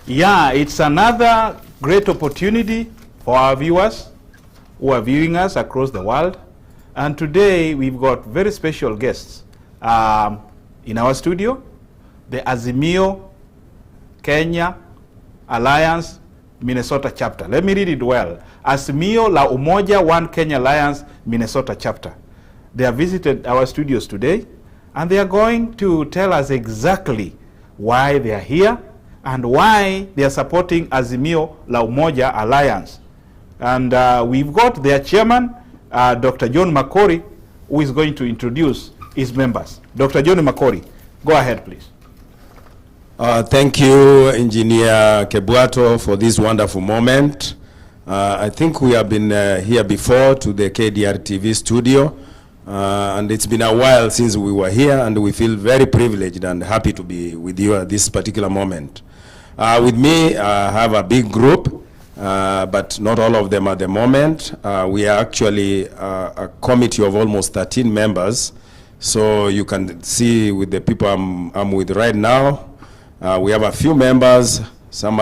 Yeah, it's another great opportunity for our viewers who are viewing us across the world. And today we've got very special guests in our studio, the Azimio Kenya Alliance Minnesota chapter. Let me read it well. Azimio la Umoja One Kenya Alliance Minnesota chapter. They have visited our studios today, and they are going to tell us exactly why they are here and why they are supporting Azimio la Umoja Alliance. And we've got their chairman, Dr. John Makori, who is going to introduce his members. Dr. John Makori, go ahead, please. Thank you, Engineer Kebwato, for this wonderful moment. I think we have been here before to the KDR TV studio, and it's been a while since we were here, and we feel very privileged and happy to be with you at this particular moment. With me, I have a big group, but not all of them at the moment. We are actually a committee of almost 13 members. So you can see with the people I'm with right now, we have a few members. Some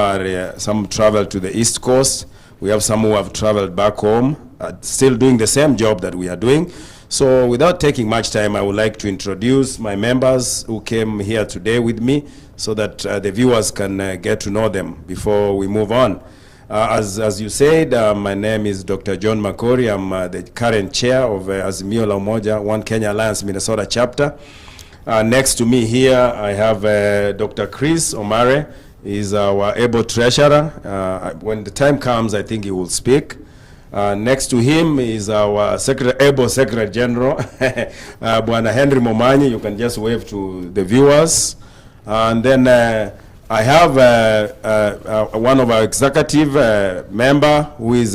travel to the East Coast. We have some who have traveled back home, still doing the same job that we are doing. So without taking much time, I would like to introduce my members who came here today with me so that the viewers can get to know them before we move on. As you said, my name is Dr. John Makori. I'm the current chair of Azimio la Umoja One Kenya Alliance Minnesota chapter. Next to me here, I have Dr. Chris Omare. He's our able treasurer. When the time comes, I think he will speak. Next to him is our able Secretary General, Bwana Henry Momanyi. You can just wave to the viewers. And then I have one of our executive member, who is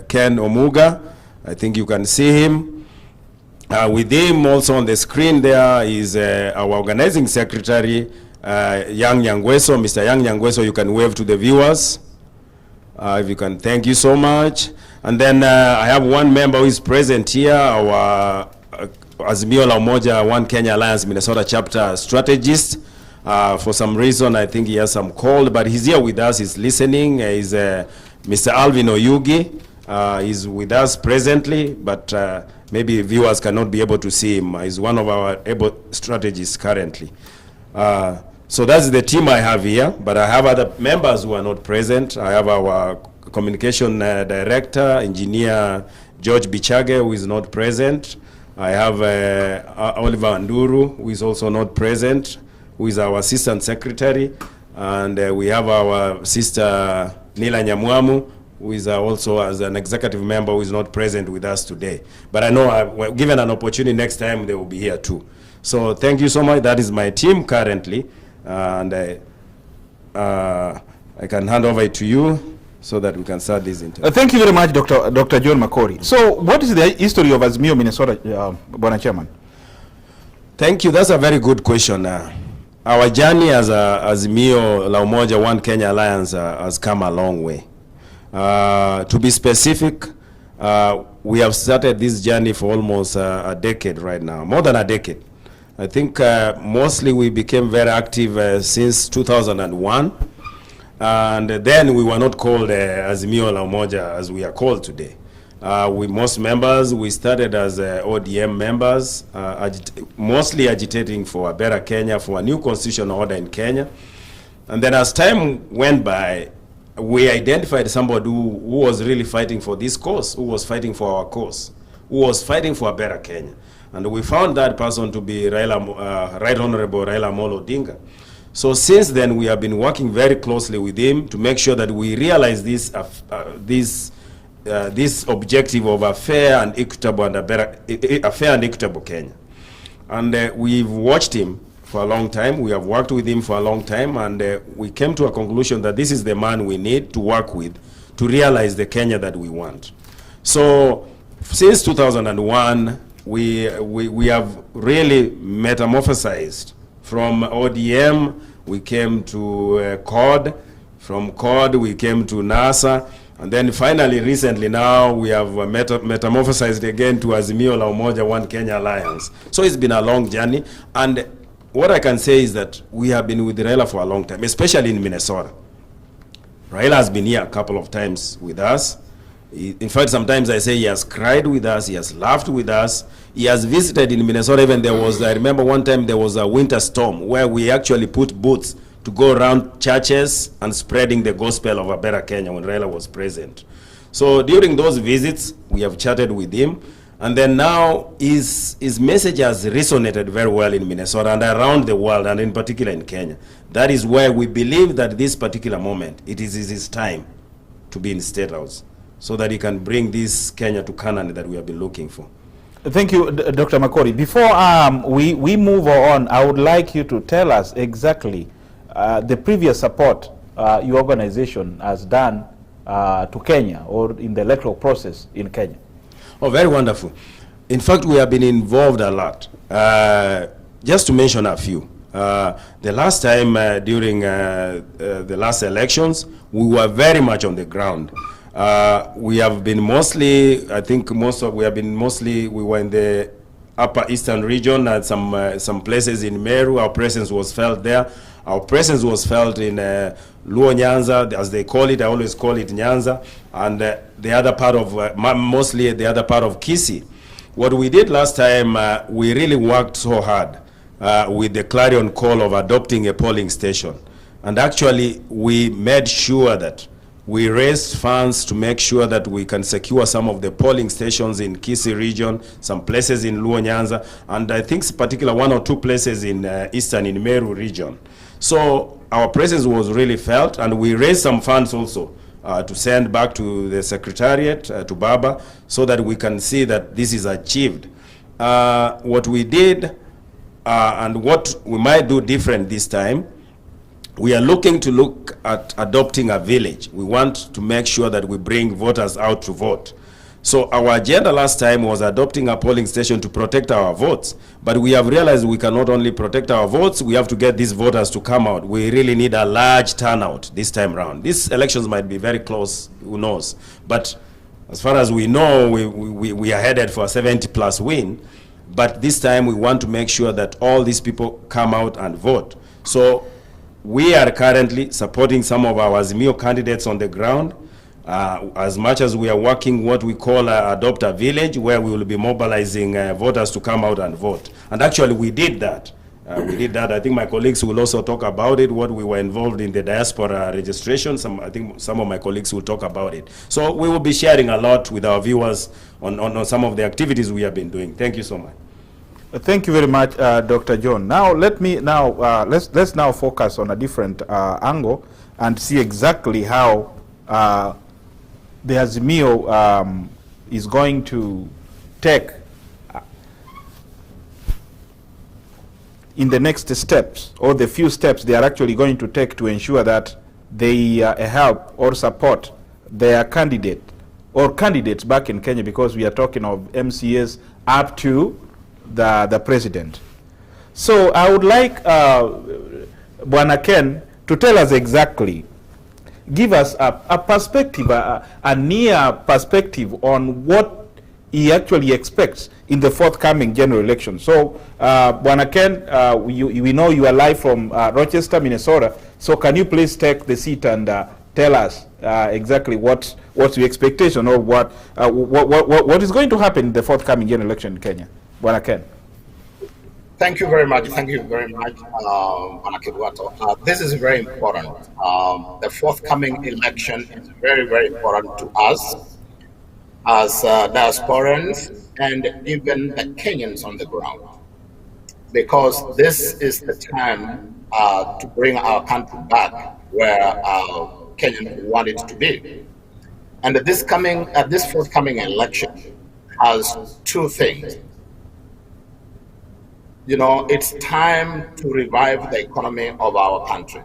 Ken Omuga. I think you can see him. With him also on the screen there is our organizing secretary, Yang Nyangweso. Mr. Yang Nyangweso, you can wave to the viewers. If you can, thank you so much. And then I have one member who is present here, our Azimio la Umoja One Kenya Alliance Minnesota chapter strategist. For some reason, I think he has some cold, but he's here with us, he's listening. He's Mr. Alvin Oyugi. He's with us presently, but maybe viewers cannot be able to see him. He's one of our able strategists currently. So that's the team I have here, but I have other members who are not present. I have our communication director, engineer George Bichage, who is not present. I have Oliver Anduru, who is also not present, who is our assistant secretary. And we have our sister Nila Nyamwamu, who is also as an executive member, who is not present with us today. But I know given an opportunity next time, they will be here too. So thank you so much. That is my team currently. And I can hand over to you so that we can start this interview. Thank you very much, Dr. John Makori. So what is the history of Azimio Minnesota, Bwana Chairman? Thank you. That's a very good question. Our journey as Azimio la Umoja One Kenya Alliance has come a long way. To be specific, we have started this journey for almost a decade right now, more than a decade. I think mostly we became very active since 2001. And then we were not called Azimio la Umoja as we are called today. Most members, we started as ODM members, mostly agitating for a better Kenya, for a new constitutional order in Kenya. And then as time went by, we identified somebody who was really fighting for this cause, who was fighting for our cause, who was fighting for a better Kenya. And we found that person to be Right Honorable Raila Amolo Odinga. So since then, we have been working very closely with him to make sure that we realize this objective of a fair and equitable and a fair and equitable Kenya. And we've watched him for a long time. We have worked with him for a long time, and we came to a conclusion that this is the man we need to work with to realize the Kenya that we want. So since 2001, we have really metamorphosized. From ODM, we came to COD. From COD, we came to NASA. And then finally, recently now, we have metamorphosized again to Azimio la Umoja One Kenya Alliance. So it's been a long journey. And what I can say is that we have been with Raila for a long time, especially in Minnesota. Raila has been here a couple of times with us. In fact, sometimes I say he has cried with us, he has laughed with us. He has visited in Minnesota. Even there was, I remember one time there was a winter storm where we actually put boots to go around churches and spreading the gospel of a better Kenya when Raila was present. So during those visits, we have chatted with him. And then now his message has resonated very well in Minnesota and around the world, and in particular in Kenya. That is why we believe that this particular moment, it is his time to be in State House, so that he can bring this Kenya to Canaan that we have been looking for. Thank you, Dr. Makori. Before we move on, I would like you to tell us exactly the previous support your organization has done to Kenya or in the electoral process in Kenya. Oh, very wonderful. In fact, we have been involved a lot. Just to mention a few. The last time during the last elections, we were very much on the ground. We have been mostly, I think we were in the upper eastern region and some places in Meru. Our presence was felt there. Our presence was felt in Luo Nyanza, as they call it. I always call it Nyanza, and the other part of, mostly the other part of Kisii. What we did last time, we really worked so hard with the clarion call of adopting a polling station. And actually, we made sure that we raised funds to make sure that we can secure some of the polling stations in Kisii region, some places in Luo Nyanza, and I think particular 1 or 2 places in eastern in Meru region. So our presence was really felt, and we raised some funds also to send back to the Secretariat, to Baba, so that we can see that this is achieved. What we did and what we might do different this time, we are looking to look at adopting a village. We want to make sure that we bring voters out to vote. So our agenda last time was adopting a polling station to protect our votes. But we have realized we cannot only protect our votes, we have to get these voters to come out. We really need a large turnout this time around. These elections might be very close, who knows. But as far as we know, we are headed for a 70+ win. But this time we want to make sure that all these people come out and vote. So we are currently supporting some of our Azimio candidates on the ground. As much as we are working what we call Adopt a Village, where we will be mobilizing voters to come out and vote. And actually we did that. I think my colleagues will also talk about it, what we were involved in the Diaspora registration. I think some of my colleagues will talk about it. So we will be sharing a lot with our viewers on some of the activities we have been doing. Thank you so much. Thank you very much, Dr. John. Now let's now focus on a different angle and see exactly how the Azimio is going to take in the next steps, or the few steps they are actually going to take to ensure that they help or support their candidate or candidates back in Kenya, because we are talking of MCAs up to the president. So I would like Bwana Ken to tell us exactly, give us a perspective, a near perspective on what he actually expects in the forthcoming general election. So, Bwana Ken, we know you are live from Rochester, Minnesota. So, can you please take the seat and tell us exactly what's your expectation, or what is going to happen in the forthcoming general election in Kenya? Bwana Ken. Thank you very much. Thank you very much, Bwana Kibwato. This is very important. The forthcoming election is very, very important to us as diasporans and even the Kenyans on the ground, because this is the time to bring our country back where Kenyans want it to be. And this forthcoming election has two things. You know, it's time to revive the economy of our country.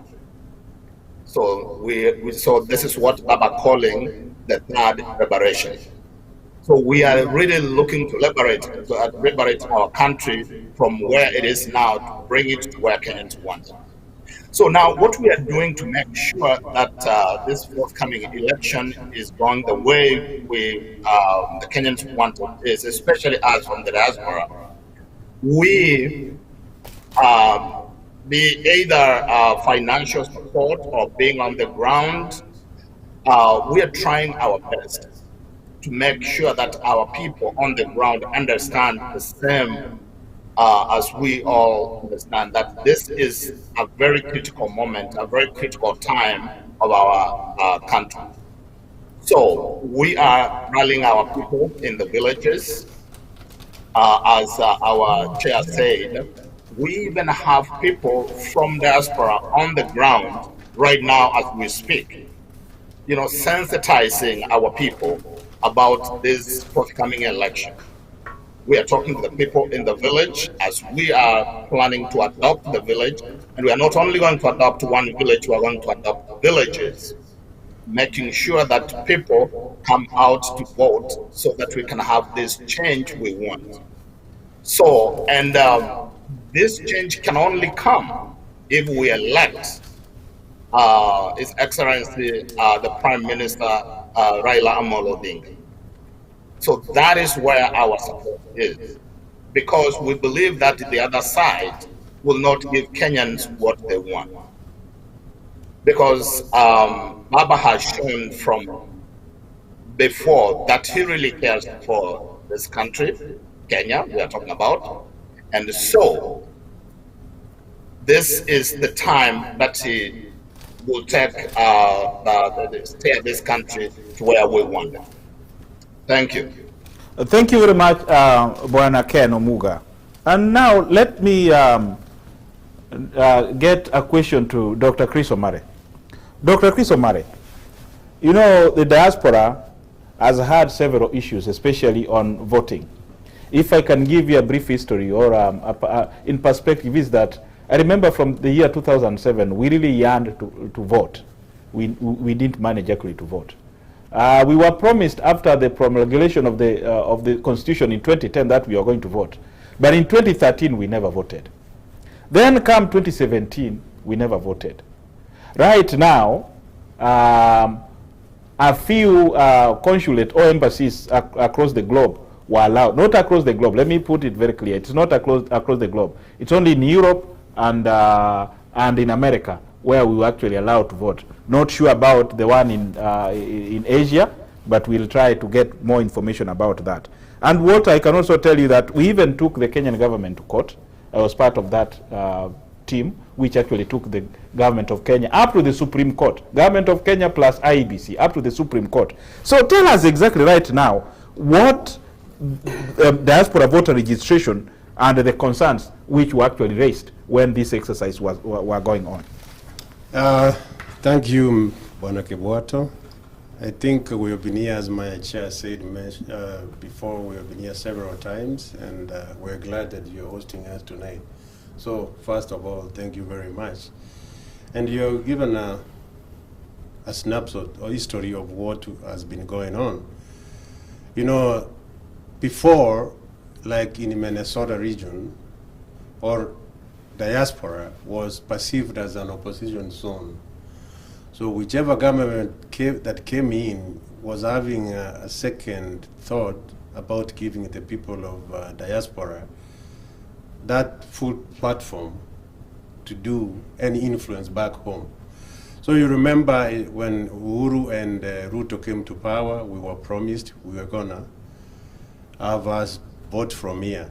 So so this is what Baba calling the third liberation. So we are really looking to liberate our country from where it is now, to bring it to where Kenyans want. So now what we are doing to make sure that this forthcoming election is going the way the Kenyans want it is, especially us from the diaspora, we be either financial support or being on the ground we are trying our best to make sure that our people on the ground understand the same as we all understand that this is a very critical moment, a very critical time of our country. So we are rallying our people in the villages. As our chair said, we even have people from diaspora on the ground right now as we speak, sensitizing our people about this forthcoming election. We are talking to the people in the village as we are planning to adopt the village. And we are not only going to adopt one village, we are going to adopt villages, making sure that people come out to vote so that we can have this change we want. So, and this change can only come if we elect His Excellency, the Prime Minister, Raila Amolo Odinga. So that is where our support is, because we believe that the other side will not give Kenyans what they want. Because Baba has shown from before that he really cares for this country, Kenya, we are talking about. And so this is the time that he will take steer this country to where we want it. Thank you. Thank you very much, Bwana Ken Omuga. And now let me get a question to Dr. Chris Omare. Dr. Chris Omare, you know, the diaspora has had several issues, especially on voting. If I can give you a brief history or in perspective, is that I remember from the year 2007, we really yearned to vote. We didn't manage actually to vote. We were promised after the promulgation of the Constitution in 2010 that we were going to vote. But in 2013, we never voted. Then come 2017, we never voted. Right now, a few consulate or embassies across the globe were allowed. Not across the globe, let me put it very clear. It's not across the globe. It's only in Europe and in America where we were actually allowed to vote. Not sure about the one in Asia, but we'll try to get more information about that. And what I can also tell you that we even took the Kenyan government to court. I was part of that team, which actually took the government of Kenya up to the Supreme Court. Government of Kenya plus IEBC up to the Supreme Court. So tell us exactly right now what diaspora voter registration and the concerns which were actually raised when this exercise were going on. Thank you, Bwana Kebwato. I think we have been here, as my chair said before, we have been here several times, and we're glad that you're hosting us tonight. So, first of all, thank you very much. And you've given a snapshot or history of what has been going on. You know, before, like in the Minnesota region, or diaspora was perceived as an opposition zone. So whichever government that came in was having a second thought about giving the people of diaspora that full platform to do any influence back home. So you remember when Uhuru and Ruto came to power, we were promised we were gonna have us vote from here.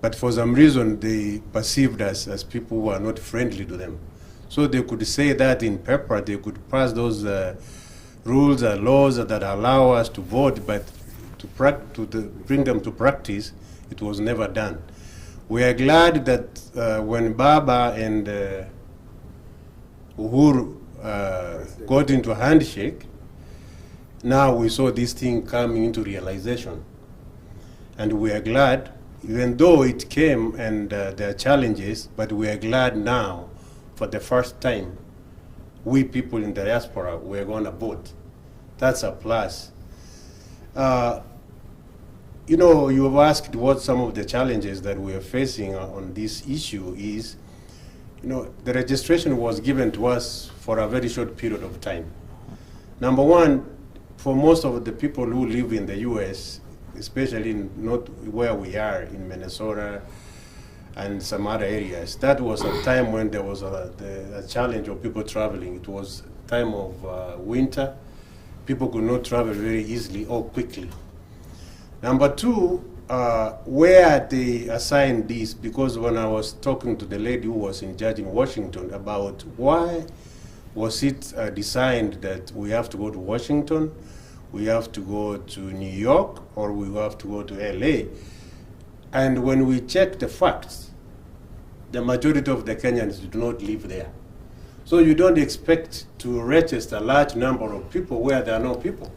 But for some reason, they perceived us as people who are not friendly to them. So they could say that in paper, they could pass those rules and laws that allow us to vote, but to bring them to practice, it was never done. We are glad that when Baba and Uhuru got into a handshake, now we saw this thing coming into realization. And we are glad, even though it came and there are challenges, but we are glad now, for the first time, we people in the diaspora, we're going to vote. That's a plus. You know, you have asked what some of the challenges that we are facing on this issue is. You know, the registration was given to us for a very short period of time. Number one, for most of the people who live in the US, especially not where we are in Minnesota and some other areas, that was a time when there was a challenge of people traveling. It was time of winter, people could not travel very easily or quickly. Number two, where they assigned this, because when I was talking to the lady who was in charge in Washington about why was it designed that we have to go to Washington, we have to go to New York, or we have to go to LA. And when we check the facts, the majority of the Kenyans do not live there. So you don't expect to register a large number of people where there are no people.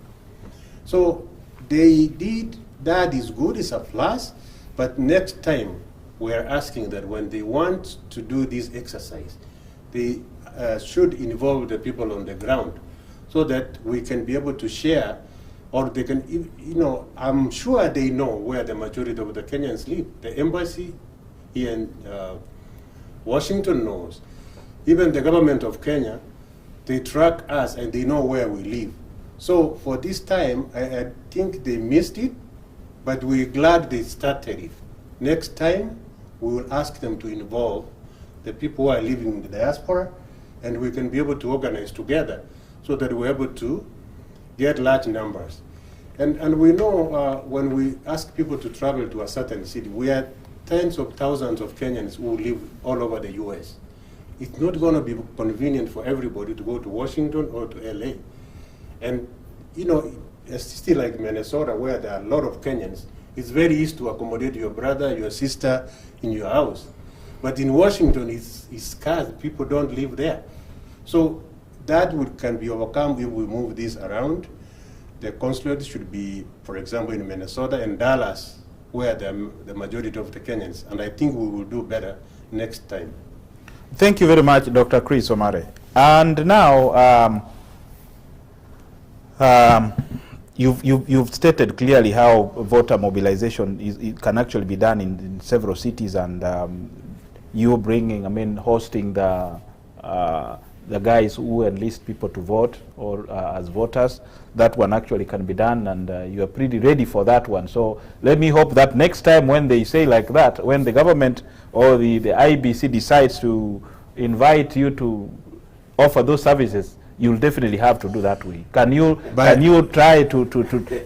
So they did, that is good, it's a plus, but next time we're asking that when they want to do this exercise, they should involve the people on the ground so that we can be able to share, or they can, you know, I'm sure they know where the majority of the Kenyans live. The embassy here in Washington knows. Even the government of Kenya, they track us and they know where we live. So for this time, I think they missed it, but we're glad they started it. Next time, we will ask them to involve the people who are living in the diaspora, and we can be able to organize together so that we're able to get large numbers. And we know when we ask people to travel to a certain city, we have tens of thousands of Kenyans who live all over the US. It's not going to be convenient for everybody to go to Washington or to LA. And, you know, it's still like Minnesota, where there are a lot of Kenyans, it's very easy to accommodate your brother, your sister in your house. But in Washington, it's scarce. People don't live there. So that can be overcome if we move this around. The consulate should be, for example, in Minnesota and Dallas, where the majority of the Kenyans. And I think we will do better next time. Thank you very much, Dr. Chris Omare. And now, you've stated clearly how voter mobilization it can actually be done in several cities, and you bringing, hosting the guys who enlist people to vote or as voters. That one actually can be done, and you are pretty ready for that one. So let me hope that next time when they say like that, when the government or the IBC decides to invite you to offer those services, you'll definitely have to do that way. Can you try to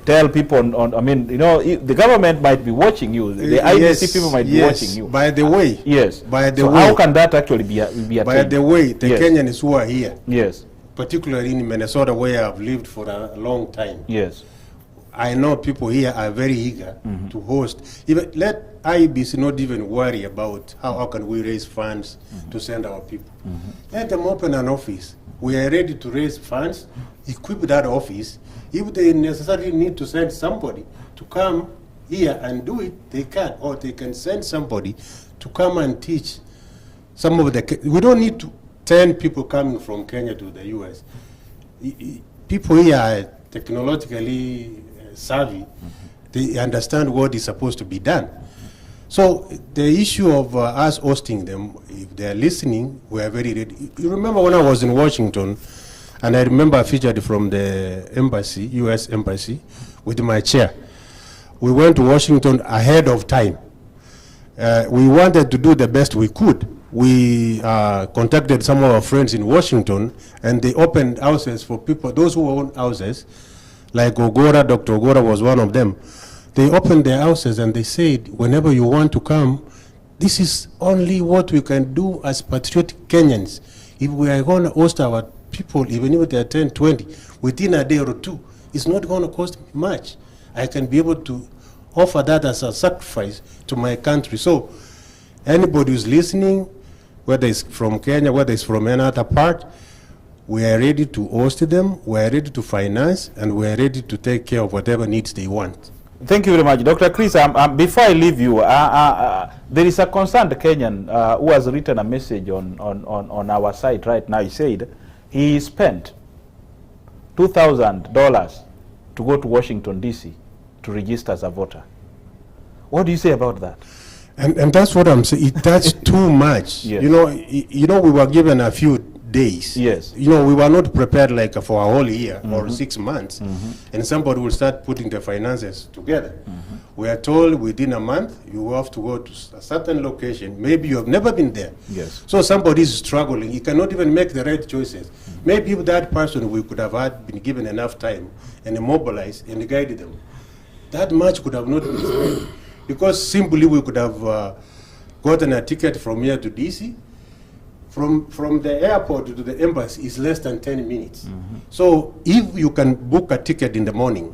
tell people the government might be watching you, the IBC people might be watching you. By the way. Yes. By the so way. How can that actually be attained? By the way, the Kenyans who are here. Yes. Particularly in Minnesota, where I've lived for a long time. Yes. I know people here are very eager to host. Even let IBC not even worry about how can we raise funds to send our people. Let them open an office. We are ready to raise funds, equip that office. If they necessarily need to send somebody to come here and do it, they can. Or they can send somebody to come and teach some of the... We don't need to 10 people coming from Kenya to the US. People here are technologically savvy. They understand what is supposed to be done. So the issue of us hosting them, if they're listening, we are very ready. You remember when I was in Washington, and I remember I featured from the embassy, US embassy, with my chair. We went to Washington ahead of time. We wanted to do the best we could. We contacted some of our friends in Washington, and they opened houses for people, those who own houses, like Ogora, Dr. Ogora was one of them. They opened their houses and they said, whenever you want to come, this is only what we can do as patriotic Kenyans. If we are going to host our people, even if they are 10, 20, within a day or two, it's not going to cost much. I can be able to offer that as a sacrifice to my country. So anybody who's listening, whether it's from Kenya, whether it's from any other part, we are ready to host them, we are ready to finance, and we are ready to take care of whatever needs they want. Thank you very much. Dr. Chris, before I leave you, there is a concerned Kenyan who has written a message on our site right now. He said he spent $2,000 to go to Washington, D.C. to register as a voter. What do you say about that? And that's what I'm saying. That's too much. Yes. You know, we were given a few days. Yes. You know, we were not prepared like for a whole year or 6 months, and somebody will start putting the finances together. We are told within a month you have to go to a certain location. Maybe you have never been there. Yes. So somebody is struggling. He cannot even make the right choices. Maybe if that person we could have been given enough time and mobilized and guided them, that much could have not been spent. Because simply we could have gotten a ticket from here to DC. From the airport to the embassy is less than 10 minutes. So if you can book a ticket in the morning,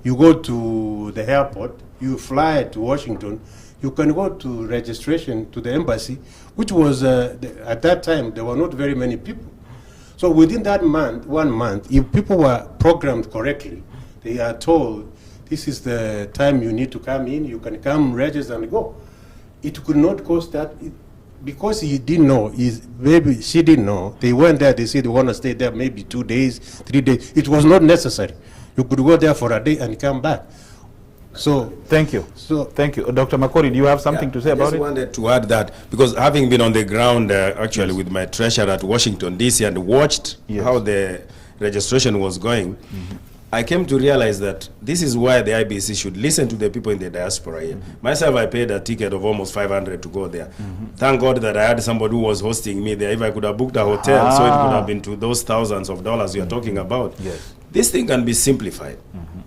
you go to the airport, you fly to Washington, you can go to registration to the embassy, which was, at that time, there were not very many people. So within that month, 1 month, if people were programmed correctly, they are told, this is the time you need to come in, you can come, register and go. It could not cost that, because he didn't know, maybe she didn't know, they went there, they said they want to stay there maybe 2 days, 3 days. It was not necessary. You could go there for a day and come back. So thank you. So thank you, Dr. Makori. Do you have something to say about it? I just wanted to add that, because having been on the ground actually with my treasurer at Washington DC and watched how the registration was going, I came to realize that this is why the IBC should listen to the people in the diaspora here. Myself, I paid a ticket of almost 500 to go there. Thank God that I had somebody who was hosting me there. If I could have booked a hotel, so it could have been to those thousands of dollars you are talking about. Yes. This thing can be simplified.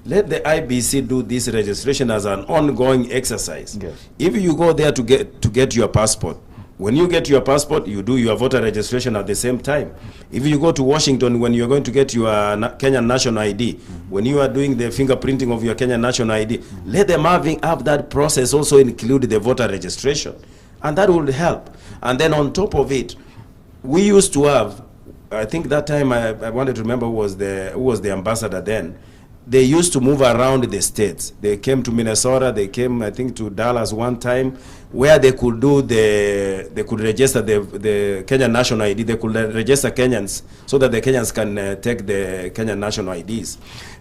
Let the IBC do this registration as an ongoing exercise. Yes. If you go there to get your passport, when you get your passport, you do your voter registration at the same time. If you go to Washington, when you're going to get your Kenyan national ID, when you are doing the fingerprinting of your Kenyan national ID, let them have that process also include the voter registration. And that will help. And then on top of it, we used to have, I think that time I wanted to remember who was the ambassador then. They used to move around the states. They came to Minnesota, they came I think to Dallas one time, where they could do they could register the Kenyan national ID. They could register Kenyans so that the Kenyans can take the Kenyan national IDs.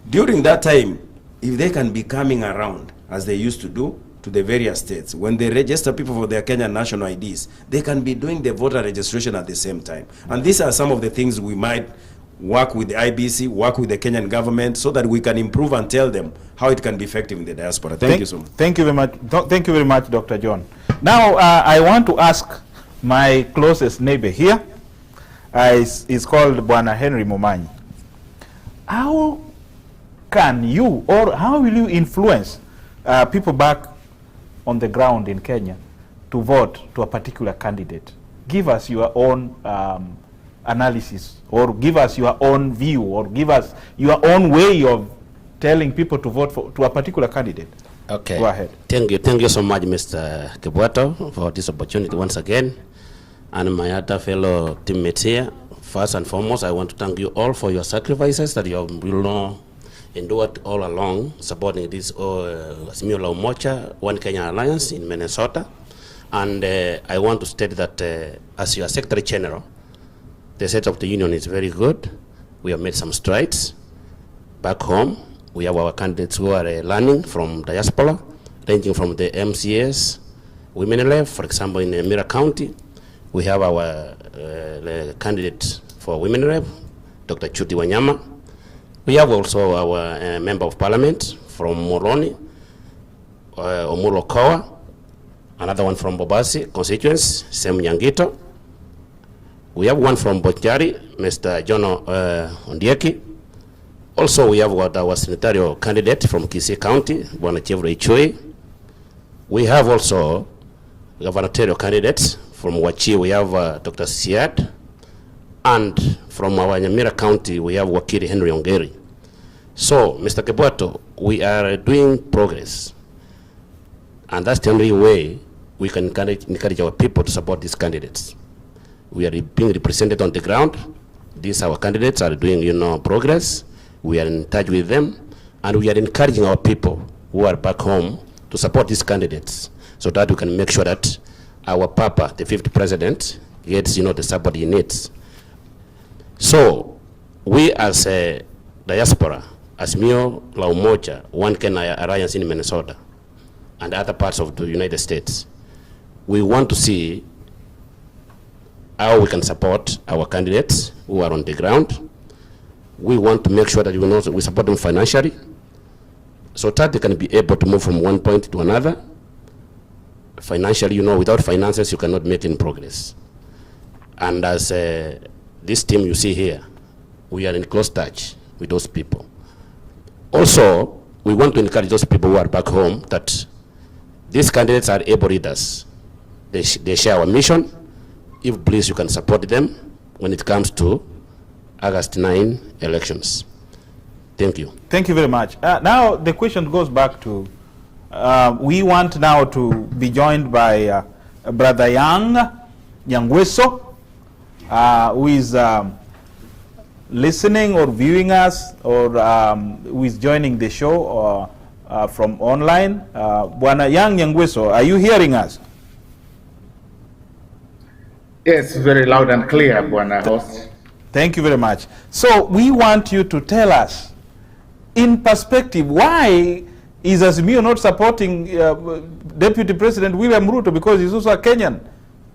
During that time, if they can be coming around as they used to do to the various states, when they register people for their Kenyan national IDs, they can be doing the voter registration at the same time. And these are some of the things we might work with the IBC, work with the Kenyan government, so that we can improve and tell them how it can be effective in the diaspora. Thank you so much. Thank you very much. Thank you very much, Dr. John. Now, I want to ask my closest neighbor here. Is called Bwana Henry Momanyi. How can you, or how will you influence people back on the ground in Kenya to vote to a particular candidate? Give us your own analysis, or give us your own view, or give us your own way of telling people to vote to a particular candidate. Okay. Go ahead. Thank you so much, Mr. Kibwato, for this opportunity once again, and my other fellow teammates here. First and foremost, I want to thank you all for your sacrifices that you have endured all along, supporting this Azimio la Umoja, One Kenya Alliance in Minnesota. And I want to state that as your Secretary General, the state of the union is very good. We have made some strides. Back home, we have our candidates who are learning from Diaspora, ranging from the MCS, Women Rep, for example, in Mira County. We have our candidate for Women Rep, Dr. Chuti Wanyama. We have also our Member of Parliament from Moroni, Omuro Kowa, another one from Bobasi constituents, Sem Nyangito. We have one from Bochari, Mr. Jono Ondieki. Also, we have our senatorial candidate from Kisii County, Bwana Chevrolet Chui. We have also gubernatorial candidates from Wachi. We have Dr. Siad. And from our Nyamira County, we have Wakili Henry Ongeri. So, Mr. Kibwato, we are doing progress. And that's the only way we can encourage our people to support these candidates. We are being represented on the ground. These our candidates are doing, progress. We are in touch with them, and we are encouraging our people who are back home to support these candidates, so that we can make sure that our Papa, the 5th president, gets, the support he needs. So, we as a diaspora, Azimio la Umoja, One Kenya Alliance in Minnesota, and other parts of the United States, we want to see how we can support our candidates who are on the ground. We want to make sure that we support them financially, so that they can be able to move from one point to another. Financially, without finances, you cannot make any progress. And as this team you see here, we are in close touch with those people. Also, we want to encourage those people who are back home that these candidates are able leaders. They share our mission. If please you can support them when it comes to August 9 elections. Thank you. Thank you very much. Now the question goes back to, we want now to be joined by Brother Nyangweso, who is listening or viewing us, or who is joining the show or from online. Bwana Nyangweso, are you hearing us? Yes, very loud and clear, Bwana host. Thank you very much. So we want you to tell us, in perspective, why is Azimio not supporting Deputy President William Ruto, because he's also a Kenyan?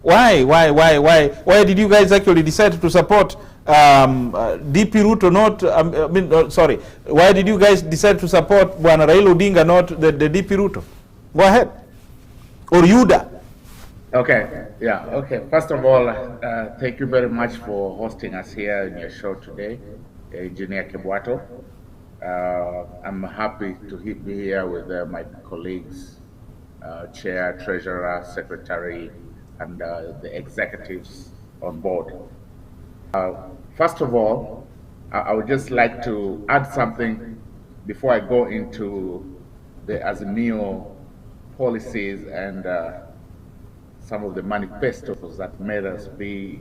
Why did you guys actually decide to support DP Ruto, not, why did you guys decide to support Bwana Raila Odinga, not the DP Ruto? Go ahead. Or Yuda. Okay, yeah, okay. First of all, thank you very much for hosting us here in your show today, Engineer Kebwato. I'm happy to be here with my colleagues, Chair, Treasurer, Secretary, and the executives on board. First of all, I would just like to add something before I go into the Azimio policies and some of the manifestos that made us be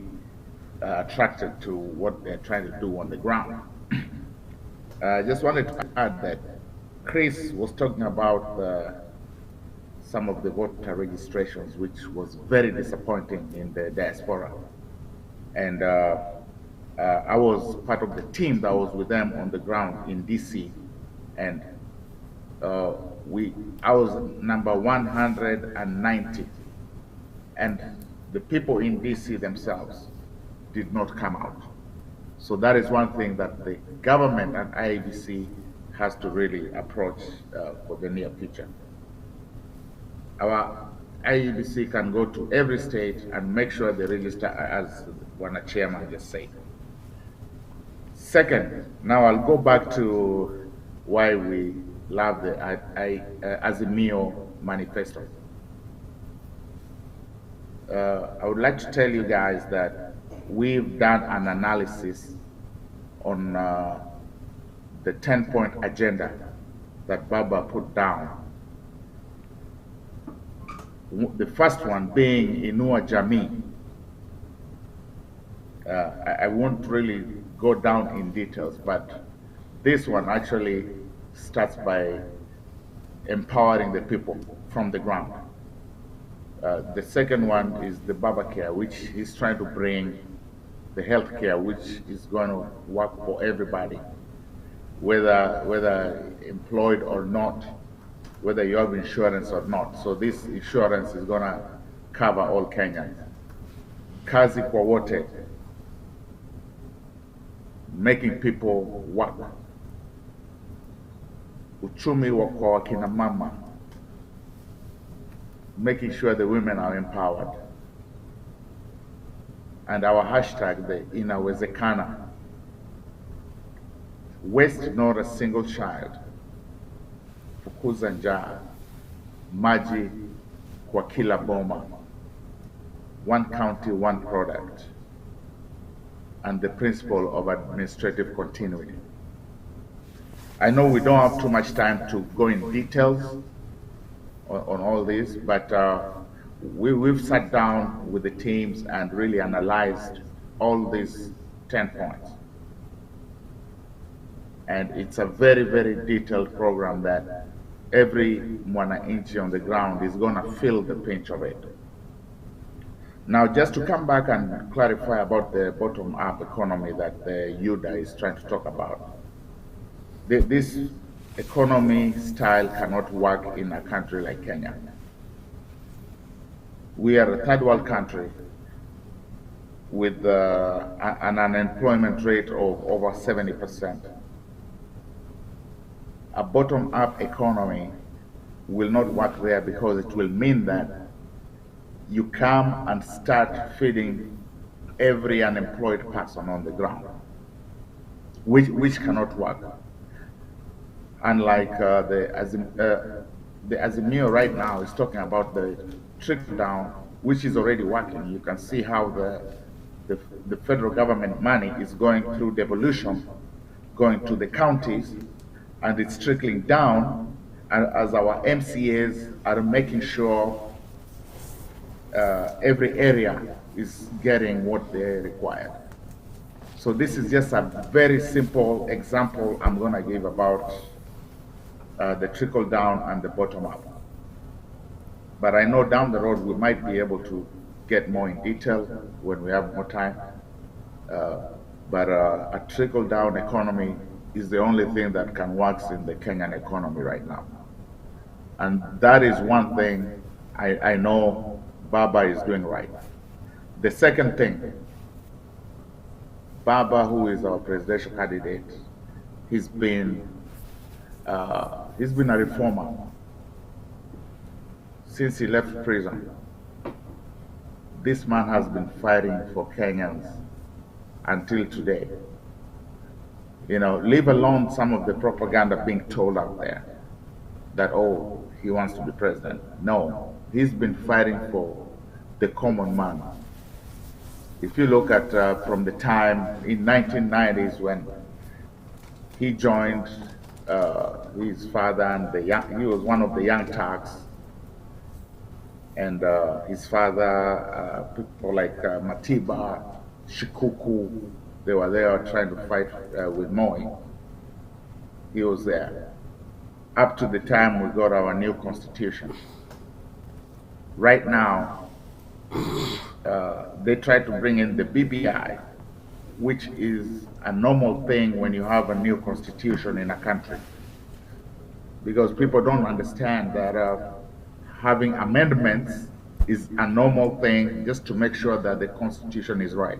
attracted to what they're trying to do on the ground. I just wanted to add that Chris was talking about some of the voter registrations, which was very disappointing in the diaspora. And I was part of the team that was with them on the ground in DC, and I was number 190. And the people in DC themselves did not come out. So that is one thing that the government and IEBC has to really approach for the near future. Our IEBC can go to every state and make sure they register, as one chairman just said. Second, now I'll go back to why we love the Azimio Manifesto. I would like to tell you guys that we've done an analysis on the 10-point agenda that Baba put down. The first one being Inua Jamii. I won't really go down in details, but this one actually starts by empowering the people from the ground. The second one is the Baba Care, which is trying to bring the health care, which is going to work for everybody, whether employed or not, whether you have insurance or not. So this insurance is going to cover all Kenyans. Kazi kwa wote, making people work. Uchumi wa kwa wakina mama, making sure the women are empowered. And our hashtag, the Inawezekana. Waste not a single child. Fukuza njaa. Maji kwa kila boma. One county, one product. And the principle of administrative continuity. I know we don't have too much time to go in details on all this, but we've sat down with the teams and really analyzed all these 10 points. And it's a very, very detailed program that every mwananchi on the ground is going to feel the pinch of it. Now, just to come back and clarify about the bottom-up economy that the Yuda is trying to talk about. This economy style cannot work in a country like Kenya. We are a third world country. with an unemployment rate of over 70%. A bottom-up economy will not work there because it will mean that you come and start feeding every unemployed person on the ground, which cannot work. Unlike the Azimio right now is talking about the trickle down, which is already working. You can see how the federal government money is going through devolution, going to the counties, and it's trickling down, and as our MCAs are making sure every area is getting what they require. So this is just a very simple example I'm going to give about the trickle down and the bottom up. But I know down the road we might be able to get more in detail when we have more time. But a trickle down economy is the only thing that can work in the Kenyan economy right now. And that is one thing I know Baba is doing right. The second thing, Baba, who is our presidential candidate, he's been a reformer since he left prison. This man has been fighting for Kenyans until today. You know, leave alone some of the propaganda being told out there that, oh, he wants to be president. No, he's been fighting for the common man. If you look at from the time in 1990s when he joined his father and he was one of the young Turks, and his father, people like Matiba, Shikuku, they were there trying to fight with Moi. He was there. Up to the time we got our new constitution. Right now, they try to bring in the BBI, which is a normal thing when you have a new constitution in a country. Because people don't understand that having amendments is a normal thing just to make sure that the constitution is right.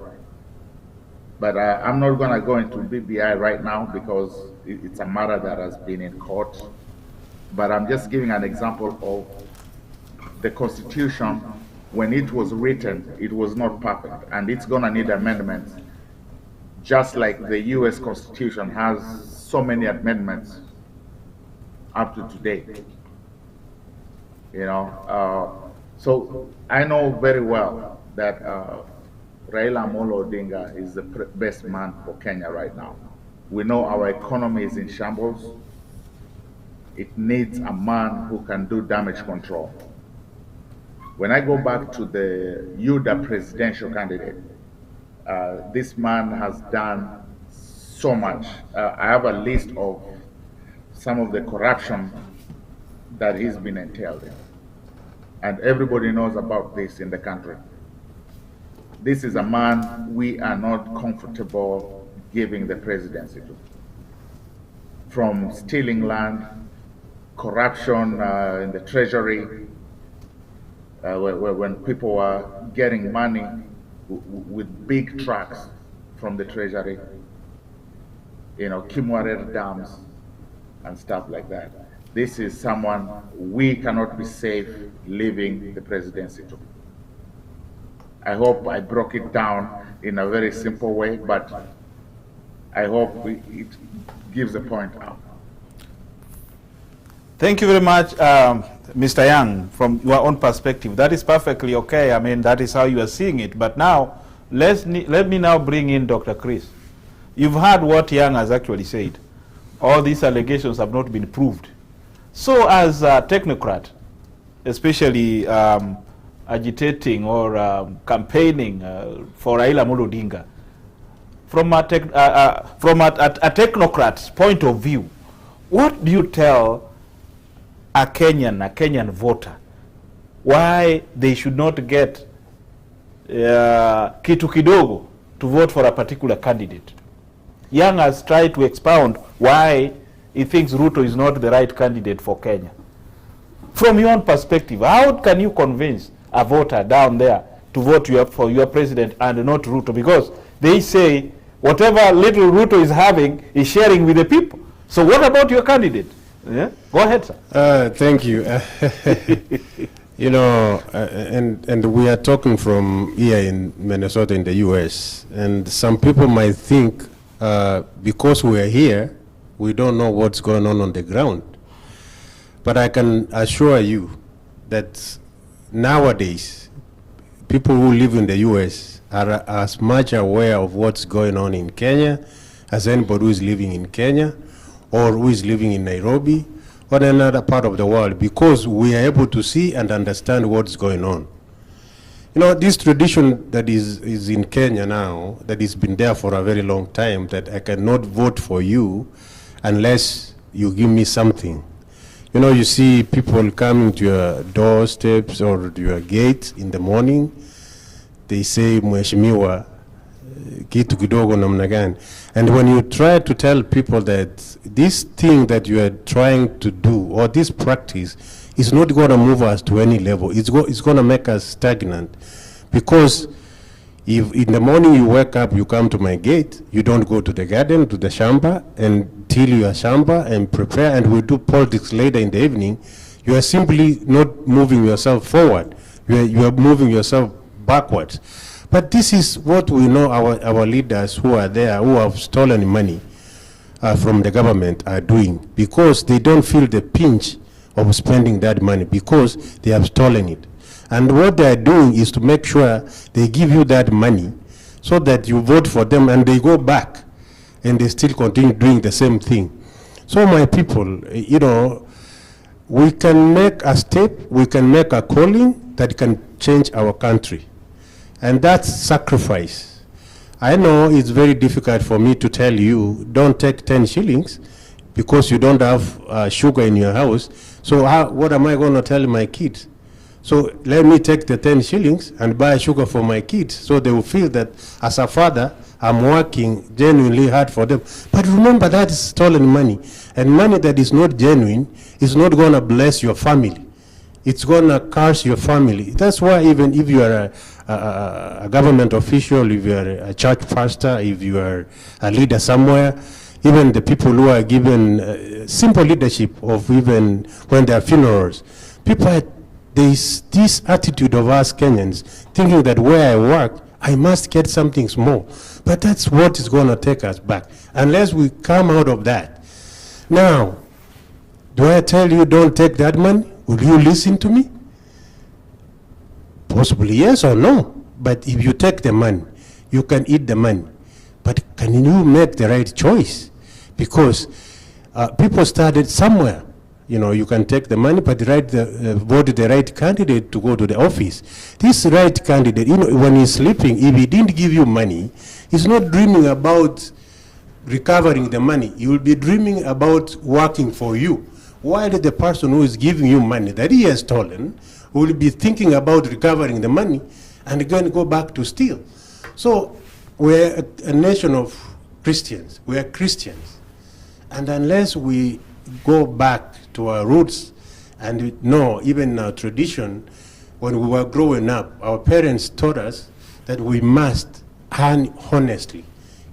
But I'm not going to go into BBI right now because it's a matter that has been in court. But I'm just giving an example of the constitution. When it was written, it was not perfect, and it's going to need amendments. Just like the US Constitution has so many amendments up to today. You know, so I know very well that Raila Amolo Odinga is the best man for Kenya right now. We know our economy is in shambles. It needs a man who can do damage control. When I go back to the UDA presidential candidate, this man has done so much. I have a list of some of the corruption that he's been entailed in. And everybody knows about this in the country. This is a man we are not comfortable giving the presidency to. From stealing land, corruption in the treasury, when people were getting money with big trucks from the treasury, you know, Kimwarer dams and stuff like that. This is someone we cannot be safe leaving the presidency to. I hope I broke it down in a very simple way, but I hope it gives a point out. Thank you very much, Mr. Young, from your own perspective. That is perfectly okay. I mean, that is how you are seeing it. But now, let me now bring in Dr. Chris. You've heard what Young has actually said. All these allegations have not been proved. So as a technocrat, especially agitating or campaigning for Raila Amolo Odinga, from a technocrat's point of view, what do you tell a Kenyan voter why they should not get kitu kidogo to vote for a particular candidate? Young has tried to expound why he thinks Ruto is not the right candidate for Kenya. From your own perspective, how can you convince a voter down there to vote for your president and not Ruto, because they say whatever little Ruto is having is sharing with the people. So what about your candidate? Yeah? Go ahead, sir. Thank you. You know, and we are talking from here in Minnesota in the U.S., and some people might think because we are here, we don't know what's going on the ground. But I can assure you that nowadays, people who live in the U.S. are as much aware of what's going on in Kenya as anybody who is living in Kenya or who is living in Nairobi or another part of the world, because we are able to see and understand what's going on. You know, this tradition that is in Kenya now, that has been there for a very long time, that I cannot vote for you unless you give me something. You know, you see people coming to your doorsteps or to your gate in the morning. They say, Mheshimiwa, kitu kidogo namna gani. And when you try to tell people that this thing that you are trying to do or this practice is not going to move us to any level, it's going to make us stagnant. Because if in the morning you wake up, you come to my gate, you don't go to the garden, to the shamba, and till your shamba and prepare, and we do politics later in the evening, you are simply not moving yourself forward. You are moving yourself backwards. But this is what we know our leaders who are there, who have stolen money from the government are doing, because they don't feel the pinch of spending that money because they have stolen it. And what they are doing is to make sure they give you that money so that you vote for them and they go back and they still continue doing the same thing. So my people, you know, we can make a step, we can make a calling that can change our country. And that's sacrifice. I know it's very difficult for me to tell you, don't take 10 shillings because you don't have sugar in your house. So what am I going to tell my kids? So let me take the 10 shillings and buy sugar for my kids, so they will feel that as a father, I'm working genuinely hard for them. But remember, that is stolen money. And money that is not genuine is not going to bless your family. It's going to curse your family. That's why even if you are a government official, if you are a church pastor, if you are a leader somewhere, even the people who are given simple leadership of even when there are funerals, people, there's this attitude of us Kenyans thinking that where I work, I must get something small. But that's what is going to take us back, unless we come out of that. Now, do I tell you don't take that money? Will you listen to me? Possibly yes or no. But if you take the money, you can eat the money. But can you make the right choice? Because people started somewhere. You know, you can take the money, but vote the right candidate to go to the office. This right candidate, you know, when he's sleeping, if he didn't give you money, he's not dreaming about recovering the money. He will be dreaming about working for you. While the person who is giving you money that he has stolen will be thinking about recovering the money and going to go back to steal. So we're a nation of Christians. We are Christians. And unless we go back to our roots and know, even in our tradition, when we were growing up, our parents taught us that we must earn honestly.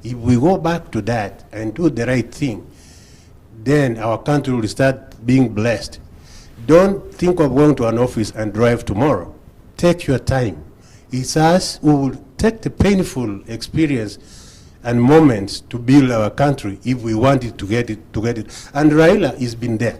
If we go back to that and do the right thing, then our country will start being blessed. Don't think of going to an office and drive tomorrow. Take your time. It's us who will take the painful experience and moments to build our country if we wanted to get it. And Raila has been there.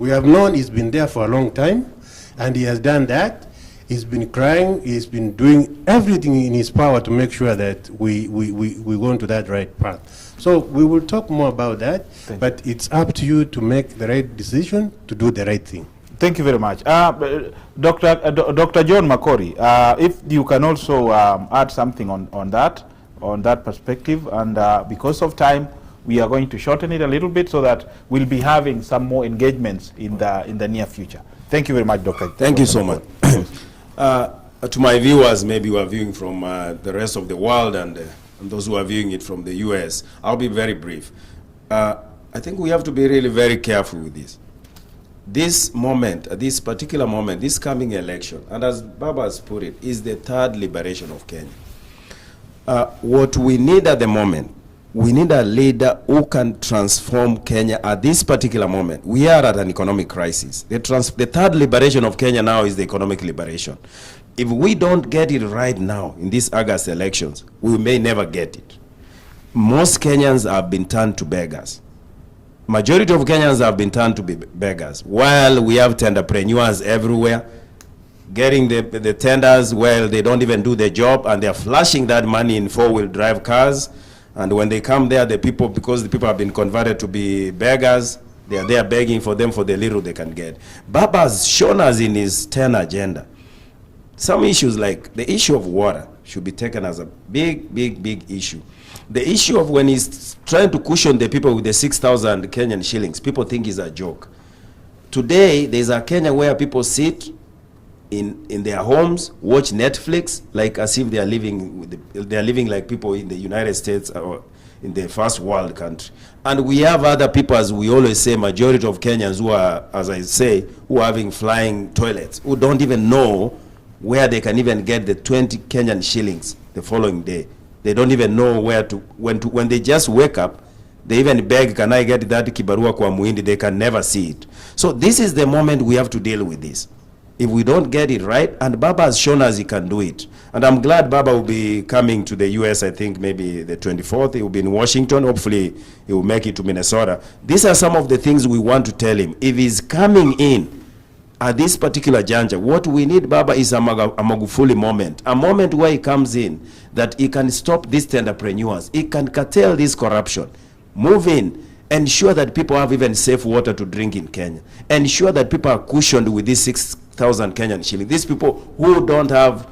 We have known he's been there for a long time, and he has done that. He's been crying, he's been doing everything in his power to make sure that we go into that right path. So we will talk more about that, but it's up to you to make the right decision, to do the right thing. Thank you very much. Dr. John Makori, if you can also add something on that perspective, and because of time, we are going to shorten it a little bit so that we'll be having some more engagements in the near future. Thank you very much, Dr. Thank you so much. To my viewers, maybe who are viewing from the rest of the world and those who are viewing it from the US, I'll be very brief. I think we have to be really very careful with this. this moment, this particular moment, this coming election, and as Baba has put it, is the third liberation of Kenya. What we need at the moment, we need a leader who can transform Kenya at this particular moment. We are at an economic crisis. The third liberation of Kenya now is the economic liberation. If we don't get it right now in these August elections, we may never get it. Most Kenyans have been turned to beggars. Majority of Kenyans have been turned to be beggars. While we have tenderpreneurs everywhere, getting the tenders, well, they don't even do their job, and they're flashing that money in four-wheel drive cars. And when they come there, the people, because the people have been converted to be beggars, they are there begging for them for the little they can get. Baba has shown us in his 10 agenda some issues, like the issue of water should be taken as a big issue. The issue of when he's trying to cushion the people with the 6,000 Kenyan shillings, people think is a joke. Today, there's a Kenya where people sit in their homes, watch Netflix, like as if they are living like people in the United States or in the first world country. And we have other people, as we always say, majority of Kenyans who are, as I say, who are having flying toilets, who don't even know where they can even get the 20 Kenyan shillings the following day. They don't even know when they just wake up, they even beg, can I get that kibarua kwa muhindi? They can never see it. So this is the moment we have to deal with this. If we don't get it right, and Baba has shown us he can do it. And I'm glad Baba will be coming to the US, I think maybe the 24th. He will be in Washington. Hopefully he will make it to Minnesota. These are some of the things we want to tell him. If he's coming in at this particular juncture, what we need, Baba, is a Magufuli moment. A moment where he comes in, that he can stop these tenderpreneurs. He can curtail this corruption. Move in. Ensure that people have even safe water to drink in Kenya. Ensure that people are cushioned with these 6,000 Kenyan shillings. These people who don't have,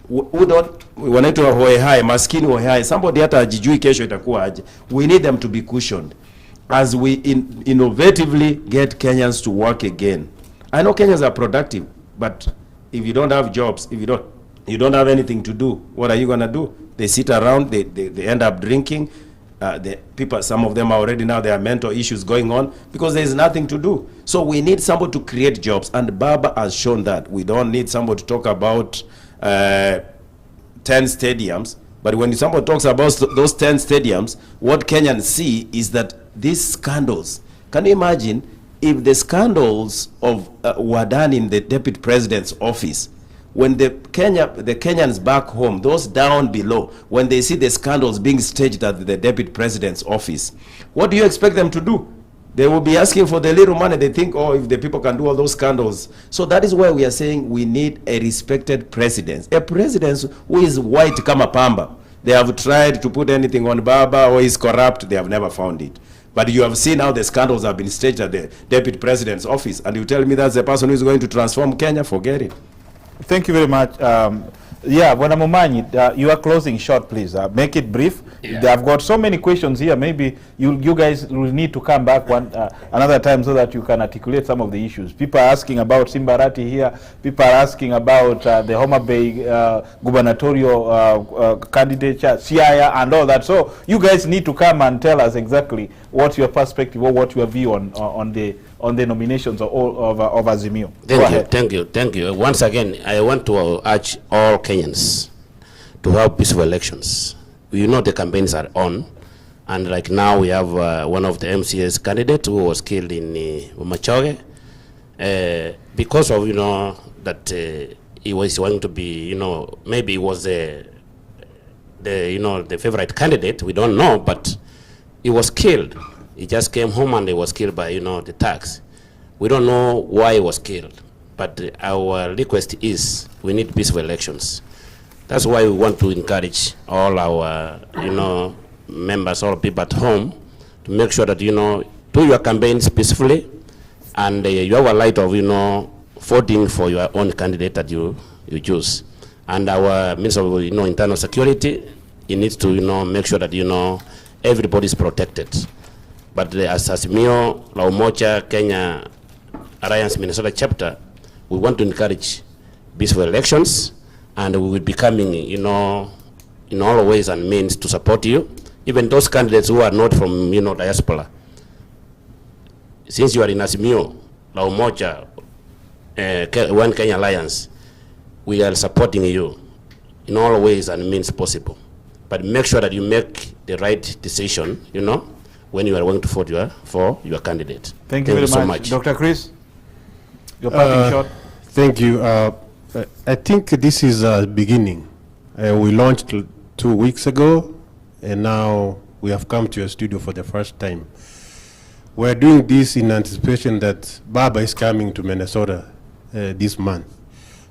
wanaitwa hoehai, maskini hoehai, somebody hata ajijui kesho itakuwa aje. We need them to be cushioned as we innovatively get Kenyans to work again. I know Kenyans are productive, but if you don't have jobs, if you don't have anything to do, what are you going to do? They sit around, they end up drinking. The people, some of them are already now, there are mental issues going on because there is nothing to do. So we need somebody to create jobs, and Baba has shown that. We don't need somebody to talk about 10 stadiums, but when somebody talks about those 10 stadiums, what Kenyans see is that these scandals, can you imagine if the scandals were done in the deputy president's office? When the Kenyans back home, those down below, when they see the scandals being staged at the deputy president's office, what do you expect them to do? They will be asking for the little money. They think, oh, if the people can do all those scandals. So that is why we are saying we need a respected president. A president who is white kama pamba. They have tried to put anything on Baba or is corrupt. They have never found it. But you have seen how the scandals have been staged at the deputy president's office. And you tell me that's the person who is going to transform Kenya? Forget it. Thank you very much. Yeah, Bwana Momanyi, you are closing short, please. Make it brief. Yeah. I've got so many questions here. Maybe you guys will need to come back another time so that you can articulate some of the issues. People are asking about Simbarati here. People are asking about the Homa Bay gubernatorial candidature, Siaya, and all that. So you guys need to come and tell us exactly what your perspective or what your view on the nominations of Azimio. Thank you. Once again, I want to urge all Kenyans to have peaceful elections. You know the campaigns are on, and like now we have one of the MCA's candidates who was killed in Umoja, because of that he was going to be maybe he was the favorite candidate. We don't know, but he was killed. He just came home and he was killed by the thugs. We don't know why he was killed, but our request is we need peaceful elections. That's why we want to encourage all our members, all people at home, to make sure that do your campaigns peacefully, and you have a right of voting for your own candidate that you choose. And our Minister of Internal Security, he needs to make sure that everybody is protected. But as Azimio, Umoja, Kenya Alliance Minnesota chapter, we want to encourage peaceful elections, and we will be coming, in all ways and means to support you. Even those candidates who are not from, Diaspora. Since you are in Azimio, La Umoja, One Kenya Alliance, we are supporting you in all ways and means possible. But make sure that you make the right decision, you know, when you are going to vote for your candidate. Thank you very so much. Dr. Chris, your parting shot. Thank you. I think this is a beginning. We launched 2 weeks ago, and now we have come to your studio for the first time. We're doing this in anticipation that Baba is coming to Minnesota this month.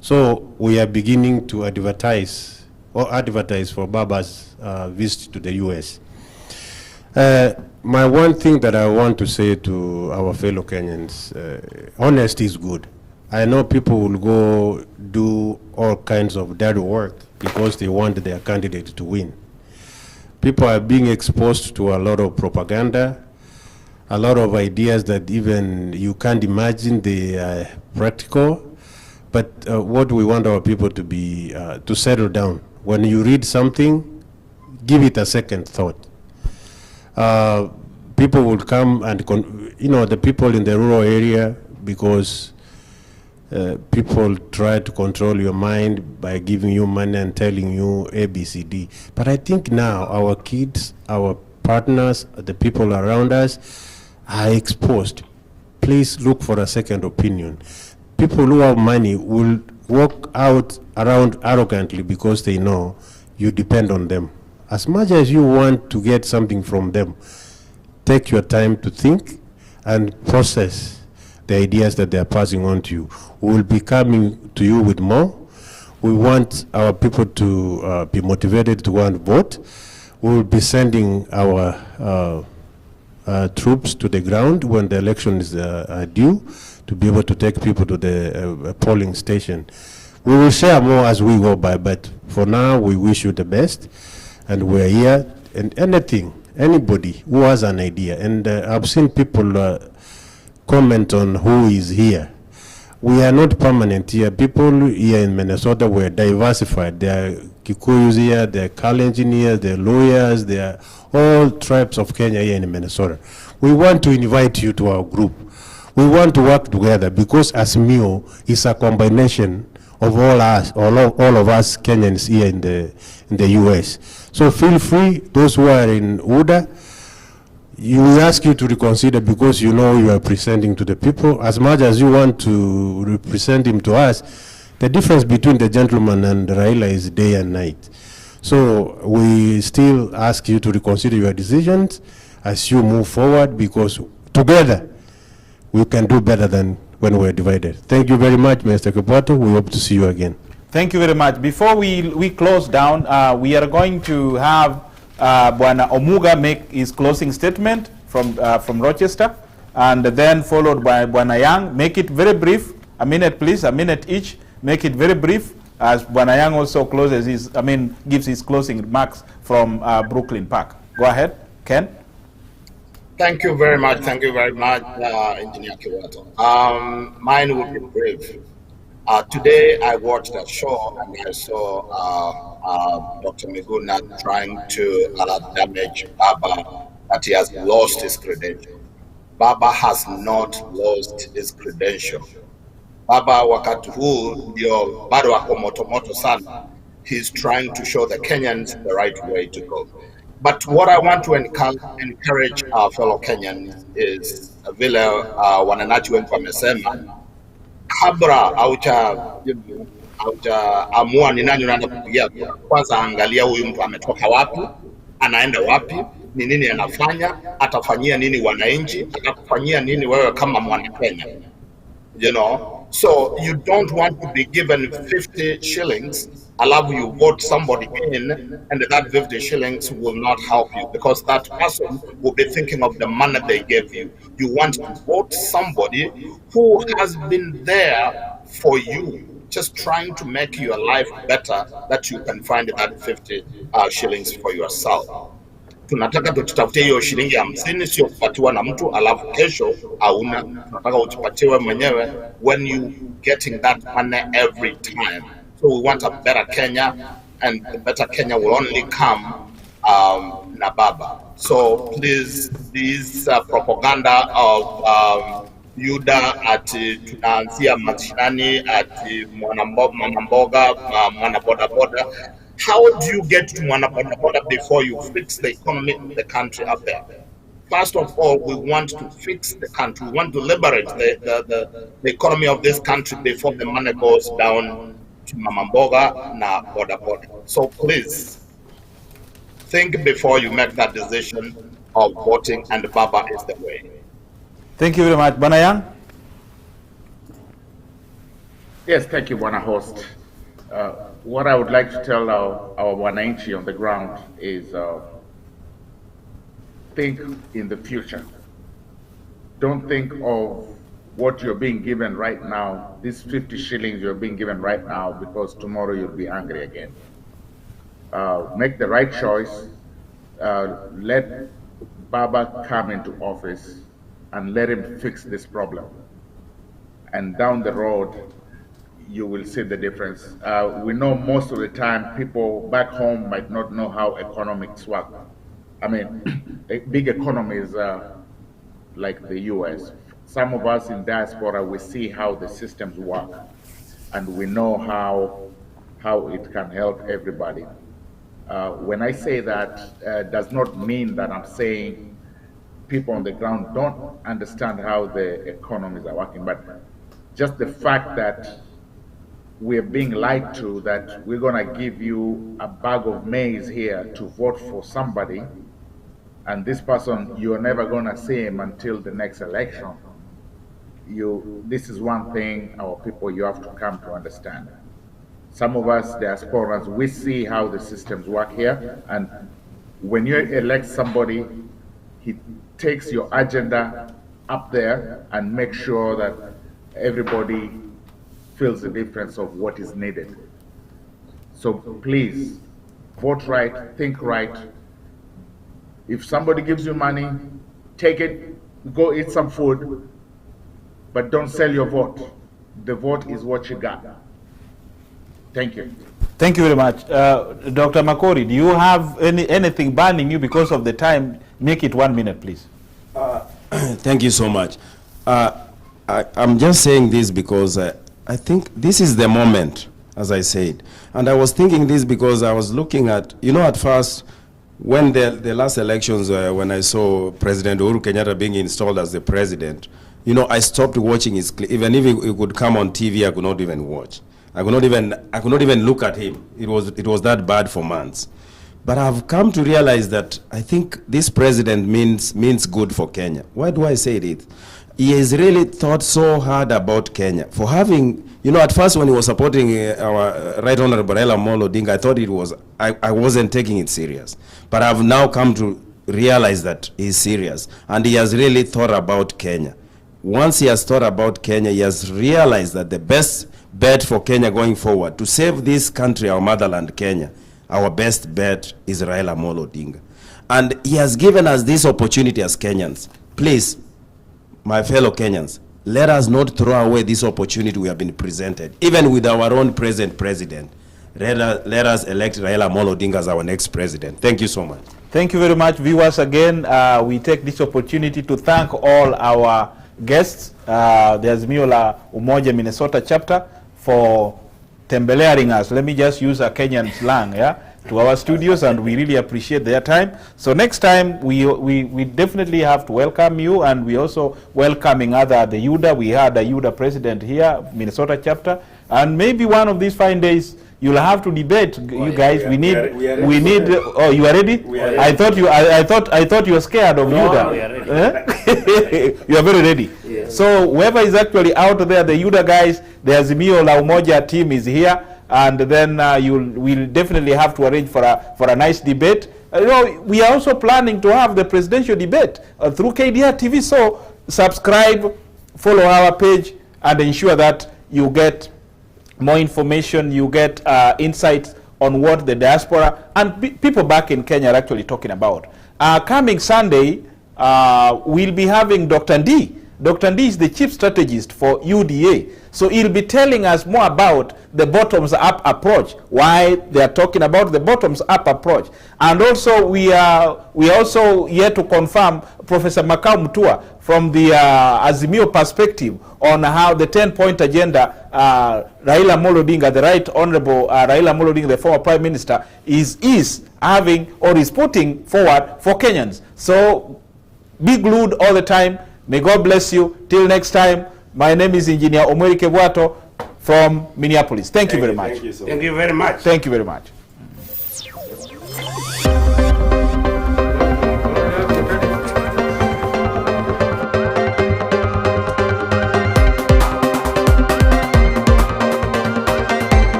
So we are beginning to advertise for Baba's visit to the US. My one thing that I want to say to our fellow Kenyans, honesty is good. I know people will go do all kinds of dirty work because they want their candidate to win. People are being exposed to a lot of propaganda, a lot of ideas that even you can't imagine they are practical. But what we want our people to be, to settle down. When you read something, give it a second thought. People will come and, the people in the rural area, because people try to control your mind by giving you money and telling you A, B, C, D. But I think now our kids, our partners, the people around us are exposed. Please look for a second opinion. People who have money will walk out around arrogantly because they know you depend on them. As much as you want to get something from them, take your time to think and process the ideas that they are passing on to you. We will be coming to you with more. We want our people to be motivated to go and vote. We will be sending our troops to the ground when the election is due, to be able to take people to the polling station. We will share more as we go by, but for now, we wish you the best, and we're here, and anybody who has an idea, and I've seen people comment on who is here. We are not permanent here. People here in Minnesota were diversified. There are Kikuyus here, there are Kalenjin here, there are lawyers, there are all tribes of Kenya here in Minnesota. We want to invite you to our group. We want to work together because Azimio is a combination of all of us Kenyans here in the US. So feel free, those who are in UDA, we ask you to reconsider because you know you are presenting to the people. As much as you want to represent him to us, the difference between the gentleman and Raila is day and night. So we still ask you to reconsider your decisions as you move forward, because together we can do better than when we're divided. Thank you very much, Mr. Kibwato. We hope to see you again. Thank you very much. Before we close down, we are going to have Bwana Omuga make his closing statement from Rochester, and then followed by Bwana Young. Make it very brief, a minute please, a minute each. Make it very brief, as Bwana Young also gives his closing remarks from Brooklyn Park. Go ahead, Ken. Thank you very much. Thank you very much, Engineer Kiwato. Mine will be brief. Today I watched a show and I saw Dr. Miguna trying to damage Baba, that he has lost his credential. Baba has not lost his credential. Baba wakati huu ndio bado wako moto sana. He's trying to show the Kenyans the right way to go. But what I want to encourage our fellow Kenyans is vile wananchi wengi wamesema, kabla amua ni nani unaenda kupigia kura, kwanza angalia huyu mtu ametoka wapi, anaenda wapi, ni nini anafanya, atafanyia nini wananchi, atakufanyia nini wewe kama mwana Kenya. You know, so you don't want to be given 50 shillings, allow you vote somebody in, and that 50 shillings will not help you because that person will be thinking of the money they gave you. You want to vote somebody who has been there for you, just trying to make your life better, that you can find that 50 shillings for yourself. Tunataka tutafute hiyo shilingi 50, sio kupatiwa na mtu alafu kesho hauna. Tunataka utipatiwe mwenyewe when you getting that money every time. So we want a better Kenya, and the better Kenya will only come na Baba. So please, this propaganda of UDA, ati tunaanzia mashinani, ati mama mboga, mwana boda boda. How do you get to mwana boda boda before you fix the economy of the country up there? First of all, we want to fix the country. We want to liberate the economy of this country before the money goes down to mama mboga na boda boda. So please, think before you make that decision of voting, and Baba is the way. Thank you very much. Banayang? Yes, thank you, Bwana Host. What I would like to tell our wananchi on the ground is think in the future. Don't think of what you're being given right now, these 50 shillings you're being given right now, because tomorrow you'll be angry again. Make the right choice. Let Baba come into office and let him fix this problem. And down the road, you will see the difference. We know most of the time people back home might not know how economics work. I mean, big economies like the US. Some of us in diaspora, we see how the systems work, and we know how it can help everybody. When I say that, does not mean that I'm saying people on the ground don't understand how the economies are working, but just the fact that we're being lied to, that we're gonna give you a bag of maize here to vote for somebody, and this person, you're never gonna see him until the next election. This is one thing, our people, you have to come to understand. Some of us diasporans, we see how the systems work here, and when you elect somebody, he takes your agenda up there and makes sure that everybody feels the difference of what is needed. So please, vote right, think right. If somebody gives you money, take it, go eat some food, but don't sell your vote. The vote is what you got. Thank you. Thank you very much. Dr. Makori, do you have anything burning you because of the time? Make it 1 minute, please. Thank you so much. I'm just saying this because I think this is the moment, as I said. And I was thinking this because I was looking at, at first, when the last elections, when I saw President Uhuru Kenyatta being installed as the president, I stopped watching his clip. Even if it would come on TV, I could not even watch. I could not even look at him. It was that bad for months. But I've come to realize that I think this president means good for Kenya. Why do I say it? He has really thought so hard about Kenya. For having, at first when he was supporting our Right Honorable Raila Amolo Odinga, I thought I wasn't taking it serious. But I've now come to realize that he's serious. And he has really thought about Kenya. Once he has thought about Kenya, he has realized that the best bet for Kenya going forward, to save this country, our motherland, Kenya, our best bet is Raila Amolo Odinga. And he has given us this opportunity as Kenyans. Please, my fellow Kenyans, let us not throw away this opportunity we have been presented. Even with our own present president, let us elect Raila Amolo Odinga as our next president. Thank you so much. Thank you very much, viewers. Again, we take this opportunity to thank all our guests, the Azimio la Umoja Minnesota chapter, for tembelearing us. Let me just use a Kenyan slang, to our studios, and we really appreciate their time. So next time, we definitely have to welcome you, and we also welcoming the UDA. We had a UDA president here, Minnesota chapter, and maybe one of these fine days, you'll have to debate, you guys. We need. Oh, you are ready? I thought you were scared of UDA. We are ready. You are very ready. Yes. So whoever is actually out there, the UDA guys, the Azimio la Umoja team is here, and then we'll definitely have to arrange for a nice debate. We are also planning to have the presidential debate through KDR TV. So subscribe, follow our page, and ensure that you get more information, you get insights on what the diaspora and people back in Kenya are actually talking about. Coming Sunday, we'll be having Dr. Ndi Dr. Ndi is the chief strategist for UDA. So he'll be telling us more about the bottoms-up approach, why they are talking about the bottoms-up approach. And also we are also here to confirm Professor Makau Mutua from the Azimio perspective on how the 10-point agenda, Raila Amolo Odinga, the Right Honorable Raila Amolo Odinga, the former Prime Minister, is having or is putting forward for Kenyans. So be glued all the time. May God bless you. Till next time, my name is Engineer Omweri Kebwato from Minneapolis. Thank you very much. Thank you very much. Thank you very much.